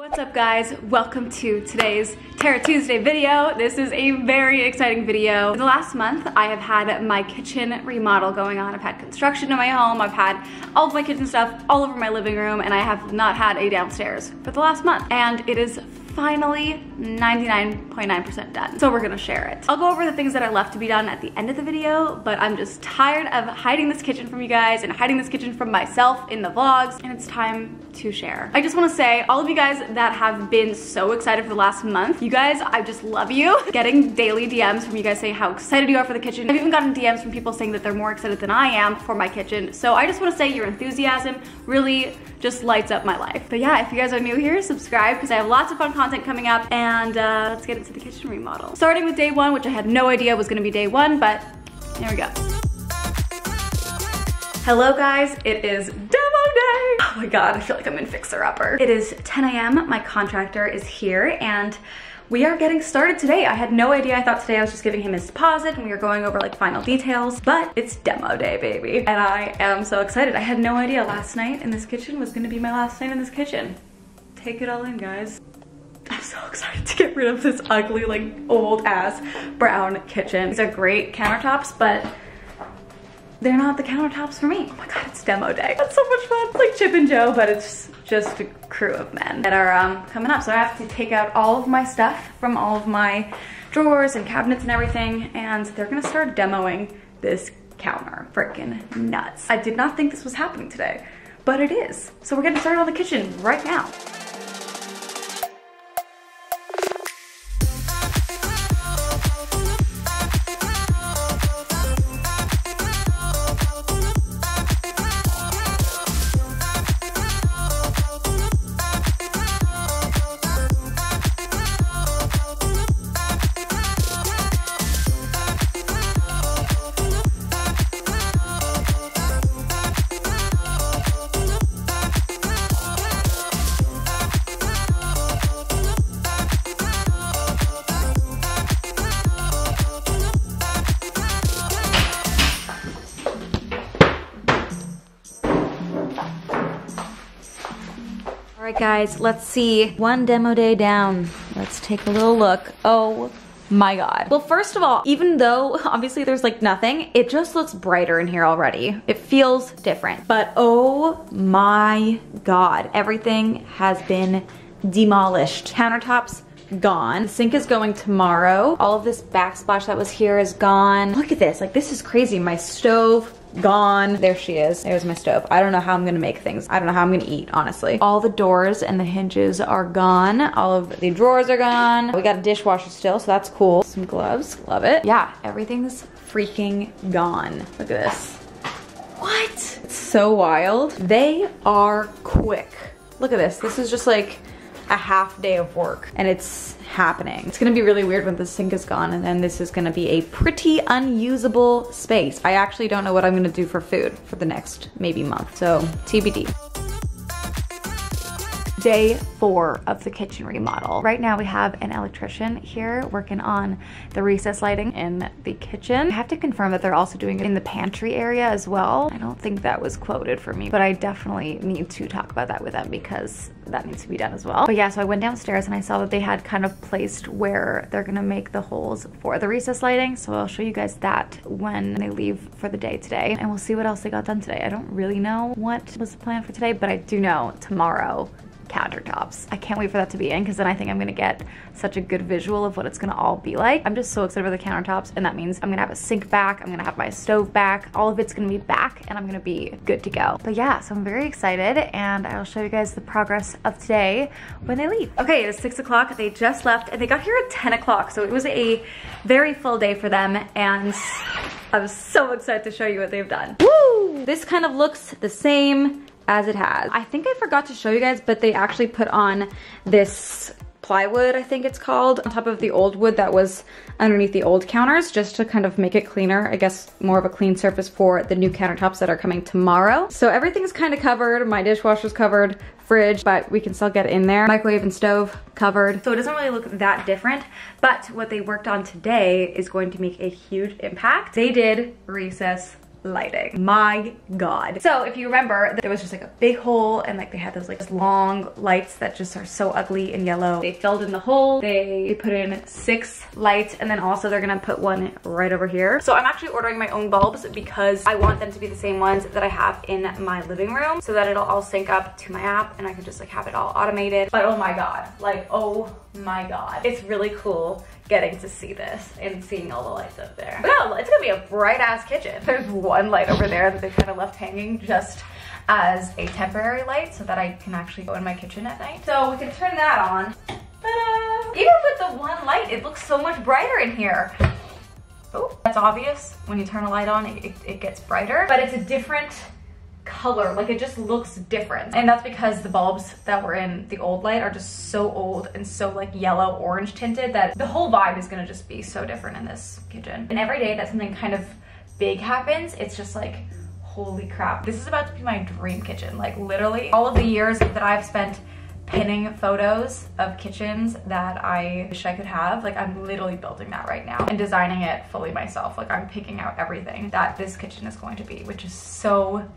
What's up guys? Welcome to today's Terra Tuesday video. This is a very exciting video. For the last month, I have had my kitchen remodel going on. I've had construction in my home. I've had all of my kitchen stuff all over my living room, and I have not had a downstairs for the last month. And it is finally 99.9% done. So we're gonna share it. I'll go over the things that I left to be done at the end of the video, but I'm just tired of hiding this kitchen from you guys and hiding this kitchen from myself in the vlogs, and it's time to share. I just wanna say, all of you guys that have been so excited for the last month, you guys, I just love you. Getting daily DMs from you guys saying how excited you are for the kitchen. I've even gotten DMs from people saying that they're more excited than I am for my kitchen. So I just wanna say your enthusiasm really just lights up my life. But yeah, if you guys are new here, subscribe because I have lots of fun content coming up, and let's get into the kitchen remodel. Starting with day one, which I had no idea was gonna be day one, but here we go. Hello guys, it is demo day. Oh my God, I feel like I'm in Fixer Upper. It is 10 a.m., my contractor is here, and we are getting started today. I had no idea. I thought today I was just giving him his deposit and we were going over like final details, but it's demo day, baby. And I am so excited. I had no idea last night in this kitchen was gonna be my last night in this kitchen. Take it all in, guys. I'm so excited to get rid of this ugly, like old ass brown kitchen. These are great countertops, but they're not the countertops for me. Oh my God, it's demo day. That's so much fun. It's like Chip and Joe, but it's just a crew of men that are coming up. So I have to take out all of my stuff from all of my drawers and cabinets and everything, and they're gonna start demoing this counter. Freaking nuts. I did not think this was happening today, but it is. So we're getting started on the kitchen right now. All right guys, let's see. One demo day down. Let's take a little look. Oh my God. Well, first of all, even though obviously there's like nothing, it just looks brighter in here already. It feels different, but oh my God, everything has been demolished. Countertops gone. The sink is going tomorrow. All of this backsplash that was here is gone. Look at this, like this is crazy. My stove, gone. There she is. There's my stove. I don't know how I'm gonna make things. I don't know how I'm gonna eat, honestly. All the doors and the hinges are gone. All of the drawers are gone. We got a dishwasher still, so that's cool. Some gloves, love it. Yeah, everything's freaking gone. Look at this. What? It's so wild. They are quick. Look at this. This is just like a half day of work, and it's happening. It's gonna be really weird when the sink is gone, and then this is gonna be a pretty unusable space. I actually don't know what I'm gonna do for food for the next maybe month, so TBD. Day 4 of the kitchen remodel. Right now we have an electrician here working on the recess lighting in the kitchen. I have to confirm that they're also doing it in the pantry area as well. I don't think that was quoted for me, but I definitely need to talk about that with them because that needs to be done as well. But yeah, so I went downstairs and I saw that they had kind of placed where they're gonna make the holes for the recess lighting. So I'll show you guys that when they leave for the day today, and we'll see what else they got done today. I don't really know what was the plan for today, but I do know tomorrow, countertops. I can't wait for that to be in, because then I think I'm gonna get such a good visual of what it's gonna all be like. I'm just so excited for the countertops, and that means I'm gonna have a sink back, I'm gonna have my stove back, all of it's gonna be back, and I'm gonna be good to go. But yeah, so I'm very excited, and I'll show you guys the progress of today when they leave. Okay, it is 6 o'clock, they just left, and they got here at 10 o'clock, so it was a very full day for them, and I'm so excited to show you what they've done. Woo! This kind of looks the same as it has. I think I forgot to show you guys, but they actually put on this plywood, I think it's called, on top of the old wood that was underneath the old counters, just to kind of make it cleaner. I guess more of a clean surface for the new countertops that are coming tomorrow. So everything's kind of covered. My dishwasher's covered, fridge, but we can still get in there. Microwave and stove covered. So it doesn't really look that different, but what they worked on today is going to make a huge impact. They did recess lighting. My God. So if you remember, there was just like a big hole and like they had those like long lights that just are so ugly and yellow. They filled in the hole. They put in 6 lights, and then also they're gonna put one right over here. So I'm actually ordering my own bulbs because I want them to be the same ones that I have in my living room so that it'll all sync up to my app and I can just like have it all automated. But oh my God, like, oh my God. It's really cool getting to see this and seeing all the lights up there. Wow, it's gonna be a bright ass kitchen. There's one light over there that they kind of left hanging just as a temporary light so that I can actually go in my kitchen at night. So we can turn that on. Ta-da! Even with the one light, it looks so much brighter in here. Oh, that's obvious. When you turn a light on, it gets brighter, but it's a different color. Like, it just looks different. And that's because the bulbs that were in the old light are just so old and so like yellow orange tinted that the whole vibe is gonna just be so different in this kitchen. And every day that something kind of big happens, it's just like, holy crap, this is about to be my dream kitchen. Like, literally all of the years that I've spent pinning photos of kitchens that I wish I could have, like, I'm literally building that right now and designing it fully myself. Like, I'm picking out everything that this kitchen is going to be, which is so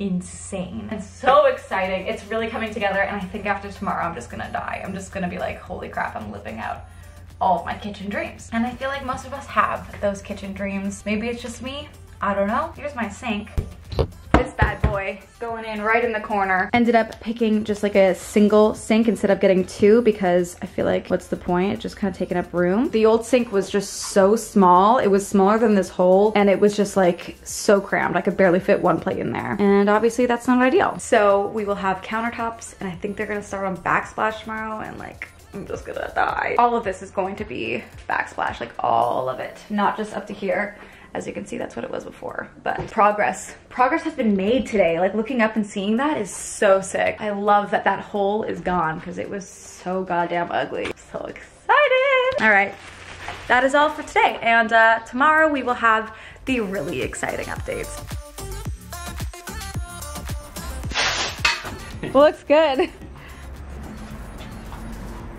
insane and so exciting. It's really coming together, and I think after tomorrow I'm just gonna die. I'm just gonna be like, holy crap, I'm living out all of my kitchen dreams. And I feel like most of us have those kitchen dreams. Maybe it's just me, I don't know. Here's my sink. This bad boy is going in right in the corner. Ended up picking just like a single sink instead of getting 2 because I feel like, what's the point? It's just kind of taking up room. The old sink was just so small. It was smaller than this hole, and it was just like so crammed. I could barely fit one plate in there. And obviously that's not ideal. So we will have countertops, and I think they're gonna start on Backsplash tomorrow, and like, I'm just gonna die. All of this is going to be Backsplash, like all of it, not just up to here. As you can see, that's what it was before, but progress has been made today. Like, looking up and seeing that is so sick. I love that that hole is gone because it was so goddamn ugly. So excited. All right, that is all for today. And tomorrow we will have the really exciting updates. Looks good.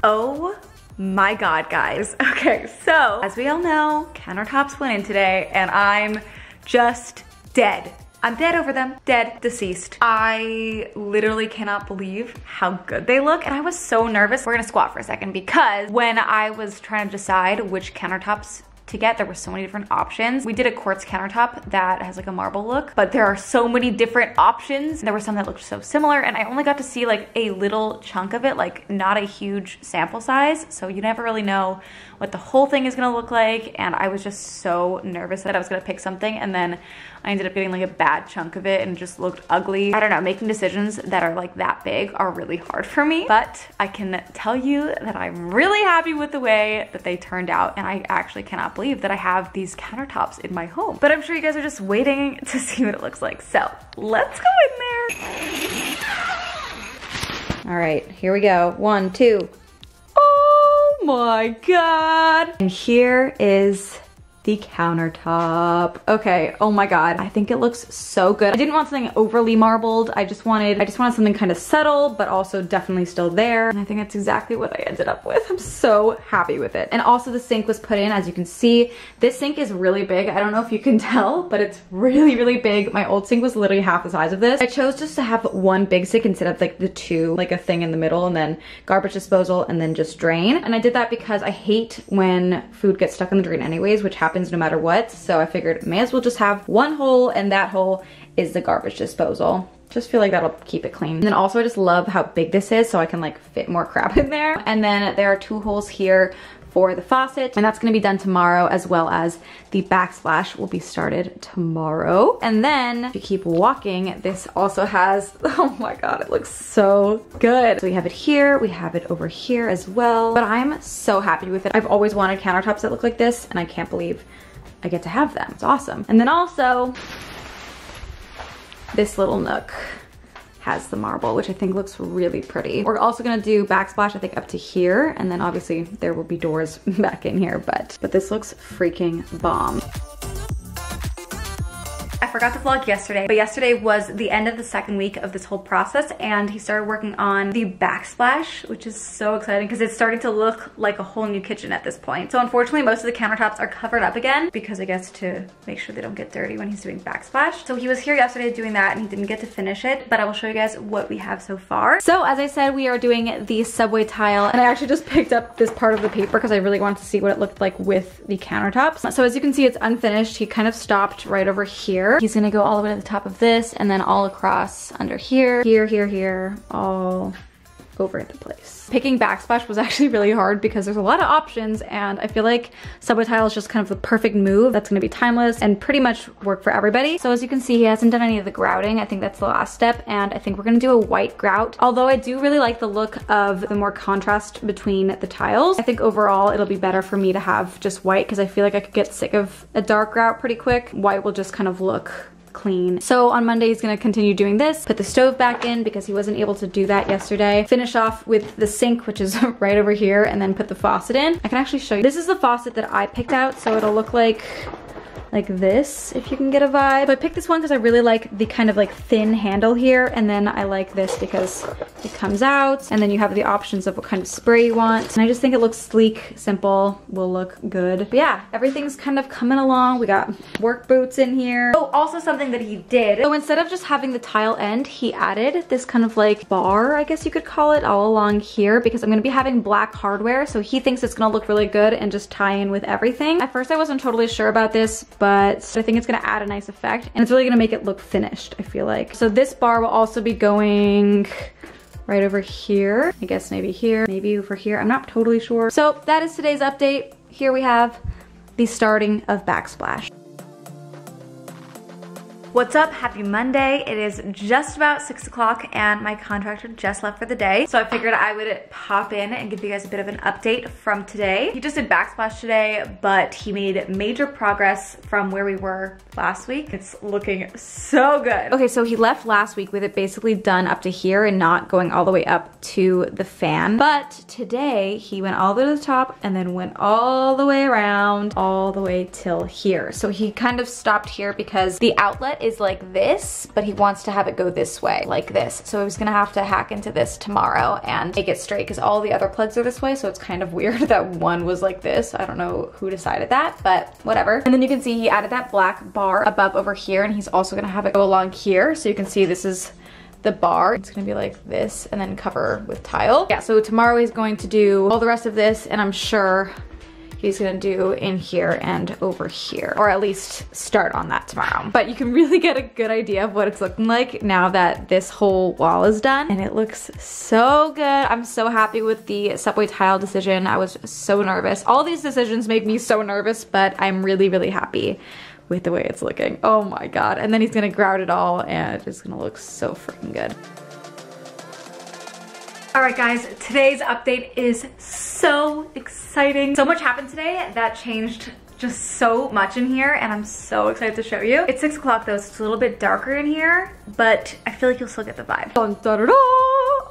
Oh my God, guys. Okay, so as we all know, countertops went in today and I'm just dead. I'm dead over them. Dead, deceased. I literally cannot believe how good they look, and I was so nervous. We're gonna squat for a second because when I was trying to decide which countertops to get, there were so many different options. We did a quartz countertop that has like a marble look, but there are so many different options. There were some that looked so similar, and I only got to see like a little chunk of it, like not a huge sample size, so you never really know what the whole thing is gonna look like. And I was just so nervous that I was gonna pick something, and then I ended up getting like a bad chunk of it and it just looked ugly. I don't know, making decisions that are like that big are really hard for me, but I can tell you that I'm really happy with the way that they turned out, and I actually cannot believe that I have these countertops in my home. But I'm sure you guys are just waiting to see what it looks like. So let's go in there. All right, here we go. 1, 2. Oh my God. And here is the countertop. Okay, oh my God, I think it looks so good. I didn't want something overly marbled. I just wanted something kind of subtle, but also definitely still there. And I think that's exactly what I ended up with. I'm so happy with it. And also the sink was put in, as you can see. This sink is really big. I don't know if you can tell, but it's really, really big. My old sink was literally half the size of this. I chose just to have one big sink instead of like the 2, like a thing in the middle, and then garbage disposal, and then just drain. And I did that because I hate when food gets stuck in the drain anyways, which happens no matter what. So I figured may as well just have one hole, and that hole is the garbage disposal. Just feel like that'll keep it clean. And then also I just love how big this is, so I can like fit more crap in there. And then there are 2 holes here for the faucet, and that's gonna be done tomorrow, as well as the backsplash will be started tomorrow. And then if you keep walking, this also has, oh my God, it looks so good. So we have it here, we have it over here as well, but I'm so happy with it. I've always wanted countertops that look like this, and I can't believe I get to have them. It's awesome. And then also this little nook has the marble, which I think looks really pretty. We're also gonna do backsplash, I think, up to here, and then obviously there will be doors back in here, but this looks freaking bomb. I forgot forgot to vlog yesterday, but yesterday was the end of the second week of this whole process, and he started working on the backsplash, which is so exciting because it's starting to look like a whole new kitchen at this point. So unfortunately, most of the countertops are covered up again because I guess to make sure they don't get dirty when he's doing backsplash. So he was here yesterday doing that and he didn't get to finish it, but I will show you guys what we have so far. So as I said, we are doing the subway tile, and I actually just picked up this part of the paper because I really wanted to see what it looked like with the countertops. So as you can see, it's unfinished. He kind of stopped right over here. He's gonna go all the way to the top of this and then all across under here, here, all over the place. Picking backsplash was actually really hard because there's a lot of options, and I feel like subway tile is just kind of the perfect move that's gonna be timeless and pretty much work for everybody. So as you can see, he hasn't done any of the grouting. I think that's the last step, and I think we're gonna do a white grout. Although I do really like the look of the more contrast between the tiles. I think overall it'll be better for me to have just white because I feel like I could get sick of a dark grout pretty quick. White will just kind of look clean. So on Monday he's gonna continue doing this, put the stove back in because he wasn't able to do that yesterday, finish off with the sink, which is right over here, and then put the faucet in. I can actually show you. This is the faucet that I picked out, so it'll look like this, if you can get a vibe. So I picked this one because I really like the kind of like thin handle here, and then I like this because it comes out, and then you have the options of what kind of spray you want. And I just think it looks sleek, simple, will look good. But yeah, everything's kind of coming along. We got work boots in here. Oh, also something that he did. So instead of just having the tile end, he added this kind of like bar, I guess you could call it, all along here because I'm gonna be having black hardware. So he thinks it's gonna look really good and just tie in with everything. At first I wasn't totally sure about this, but I think it's gonna add a nice effect, and it's really gonna make it look finished, I feel like. So this bar will also be going right over here. I guess maybe here, maybe over here. I'm not totally sure. So that is today's update. Here we have the starting of backsplash. What's up? Happy Monday. It is just about 6 o'clock and my contractor just left for the day. So I figured I would pop in and give you guys a bit of an update from today. He just did backsplash today, but he made major progress from where we were last week. It's looking so good. Okay, so he left last week with it basically done up to here and not going all the way up to the fan. But today he went all the way to the top and then went all the way around, all the way till here. So he kind of stopped here because the outlet is like this, but he wants to have it go this way, like this. So he's gonna have to hack into this tomorrow and make it straight because all the other plugs are this way, so it's kind of weird that one was like this. I don't know who decided that, but whatever. And then you can see he added that black bar above over here, and he's also gonna have it go along here. So you can see this is the bar. It's gonna be like this and then cover with tile. Yeah, so tomorrow he's going to do all the rest of this, and I'm sure he's gonna do in here and over here, or at least start on that tomorrow. But you can really get a good idea of what it's looking like now that this whole wall is done, and it looks so good. I'm so happy with the subway tile decision. I was so nervous. All these decisions make me so nervous, but I'm really, really happy with the way it's looking. Oh my God. And then he's gonna grout it all, and it's gonna look so freaking good. All right guys, today's update is so exciting. So much happened today that changed just so much in here, and I'm so excited to show you. It's 6 o'clock though, so it's a little bit darker in here, but I feel like you'll still get the vibe. Dun, dun, dun, dun.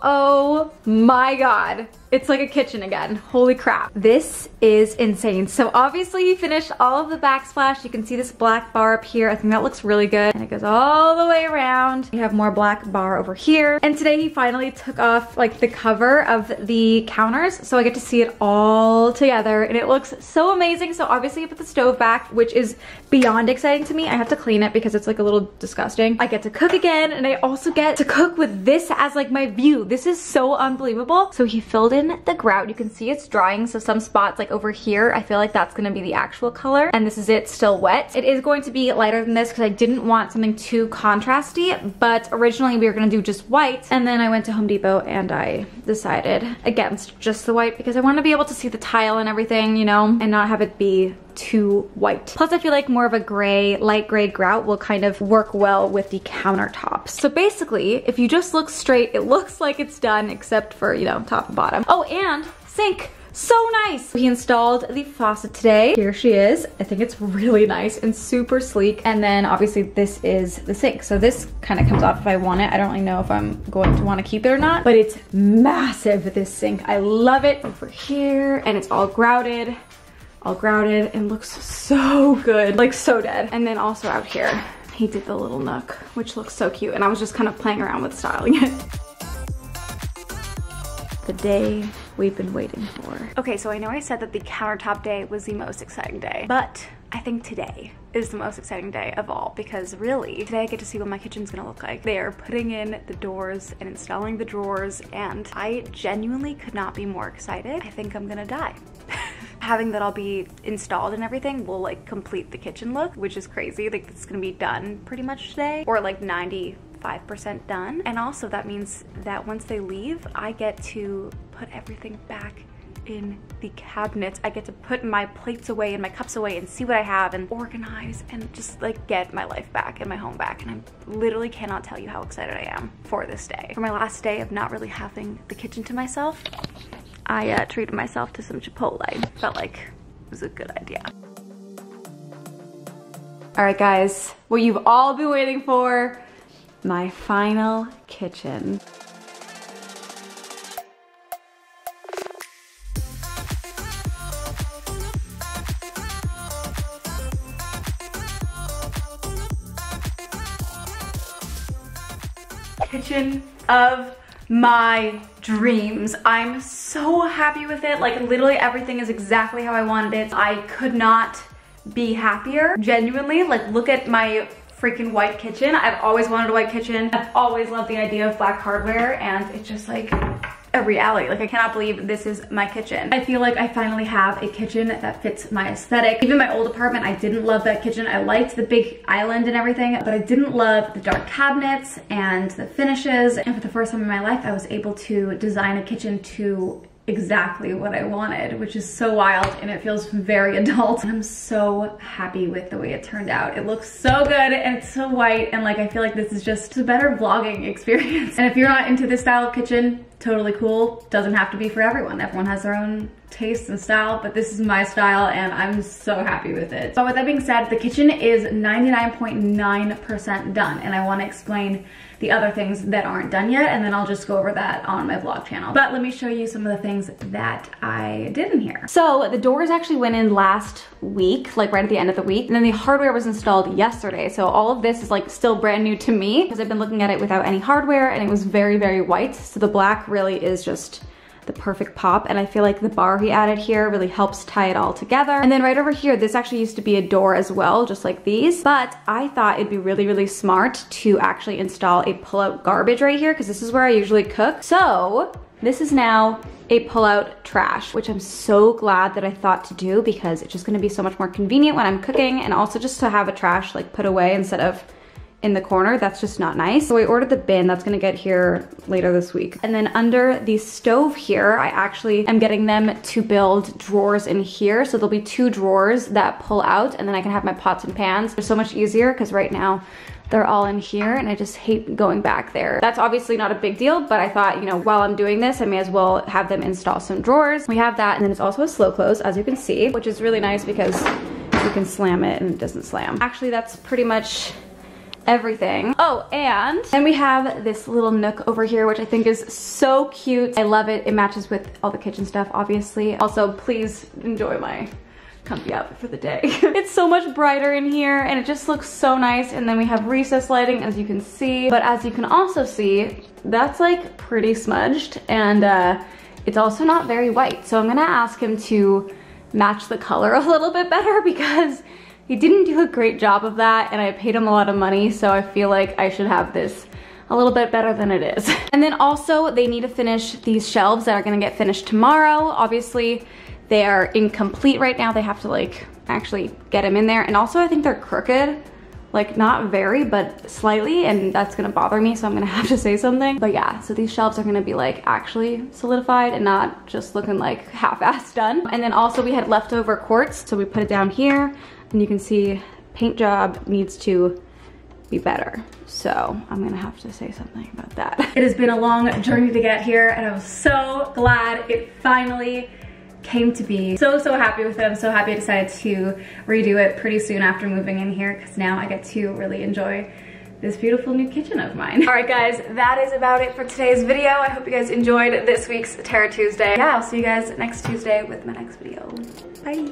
Oh my God. It's like a kitchen again. Holy crap. This is insane. So obviously he finished all of the backsplash. You can see this black bar up here. I think that looks really good. And it goes all the way around. You have more black bar over here. And today he finally took off like the cover of the counters. So I get to see it all together, and it looks so amazing. So obviously you put the stove back, which is beyond exciting to me. I have to clean it because it's like a little disgusting. I get to cook again, and I also get to cook with this as like my view. This is so unbelievable. So he filled in the grout. You can see it's drying, so some spots like over here, I feel like that's gonna be the actual color, and this is it still wet. It is going to be lighter than this because I didn't want something too contrasty, but originally we were gonna do just white, and then I went to Home Depot and I decided against just the white because I want to be able to see the tile and everything, you know, and not have it be too white. Plus I feel like more of a gray, light gray grout will kind of work well with the countertops. So basically, if you just look straight, it looks like it's done except for, you know, top and bottom. Oh, and sink. So nice. He installed the faucet today. Here she is. I think it's really nice and super sleek. And then obviously this is the sink. So this kind of comes off if I want it. I don't really know if I'm going to want to keep it or not, but it's massive, this sink. I love it. Over here, and it's all grouted and looks so good, like so dead. And then also out here, He did the little nook, which looks so cute, and I was just kind of playing around with styling it. The day we've been waiting for. Okay, so I know I said that the countertop day was the most exciting day, but I think today is the most exciting day of all, because really, today I get to see what my kitchen's gonna look like. They are putting in the doors and installing the drawers, and I genuinely could not be more excited. I think I'm gonna die. Having that all be installed and everything will like complete the kitchen look, which is crazy. Like it's gonna be done pretty much today, or like 95% done. And also that means that once they leave, I get to put everything back in the cabinets. I get to put my plates away and my cups away and see what I have and organize and just like get my life back and my home back. And I literally cannot tell you how excited I am for this day. For my last day of not really having the kitchen to myself, I treated myself to some Chipotle. Felt like it was a good idea. All right guys, what you've all been waiting for, my final kitchen. Kitchen of my dreams. I'm so happy with it. Like literally everything is exactly how I wanted it. I could not be happier. Genuinely, like look at my freaking white kitchen. I've always wanted a white kitchen. I've always loved the idea of black hardware, and it's just like a reality. Like I cannot believe this is my kitchen. I feel like I finally have a kitchen that fits my aesthetic. Even my old apartment, I didn't love that kitchen. I liked the big island and everything, but I didn't love the dark cabinets and the finishes. And for the first time in my life, I was able to design a kitchen to exactly what I wanted, which is so wild, and it feels very adult. And I'm so happy with the way it turned out. It looks so good and it's so white, and like I feel like this is just a better vlogging experience. And if you're not into this style of kitchen, totally cool. Doesn't have to be for everyone. Everyone has their own taste and style, but this is my style and I'm so happy with it. But with that being said, the kitchen is 99.9% done, and I want to explain the other things that aren't done yet, and then I'll just go over that on my vlog channel. But let me show you some of the things that I did in here. So the doors actually went in last week, like right at the end of the week, and then the hardware was installed yesterday. So all of this is like still brand new to me because I've been looking at it without any hardware, and it was very, very white. So the black really is just the perfect pop, and I feel like the bar he added here really helps tie it all together. And then right over here, this actually used to be a door as well, just like these, but I thought it'd be really, really smart to actually install a pull-out garbage right here, because this is where I usually cook. So this is now a pull-out trash, which I'm so glad that I thought to do, because it's just gonna be so much more convenient when I'm cooking, and also just to have a trash like put away instead of in the corner. That's just not nice. So I ordered the bin that's gonna get here later this week. And then under the stove here, I actually am getting them to build drawers in here. So there'll be 2 drawers that pull out, and then I can have my pots and pans. They're so much easier because right now they're all in here and I just hate going back there. That's obviously not a big deal, but I thought, you know, while I'm doing this, I may as well have them install some drawers. We have that, and then it's also a slow close, as you can see, which is really nice because you can slam it and it doesn't slam. Actually, that's pretty much everything. Oh, and then we have this little nook over here, which I think is so cute. I love it. It matches with all the kitchen stuff, obviously. Also, please enjoy my comfy outfit for the day. It's so much brighter in here and it just looks so nice. And then we have recess lighting, as you can see. But as you can also see, that's like pretty smudged, and it's also not very white. So I'm gonna ask him to match the color a little bit better, because he didn't do a great job of that, and I paid him a lot of money, so I feel like I should have this a little bit better than it is. And then also, they need to finish these shelves that are gonna get finished tomorrow. Obviously, they are incomplete right now. They have to like actually get them in there. And also, I think they're crooked, like not very, but slightly, and that's gonna bother me, so I'm gonna have to say something. But yeah, so these shelves are gonna be like actually solidified and not just looking like half-assed done. And then also, we had leftover quartz, so we put it down here. And you can see paint job needs to be better. So I'm gonna have to say something about that. It has been a long journey to get here, and I'm so glad it finally came to be. So happy with it. I'm so happy I decided to redo it pretty soon after moving in here, because now I get to really enjoy this beautiful new kitchen of mine. All right guys, that is about it for today's video. I hope you guys enjoyed this week's Terror Tuesday. Yeah, I'll see you guys next Tuesday with my next video. Bye.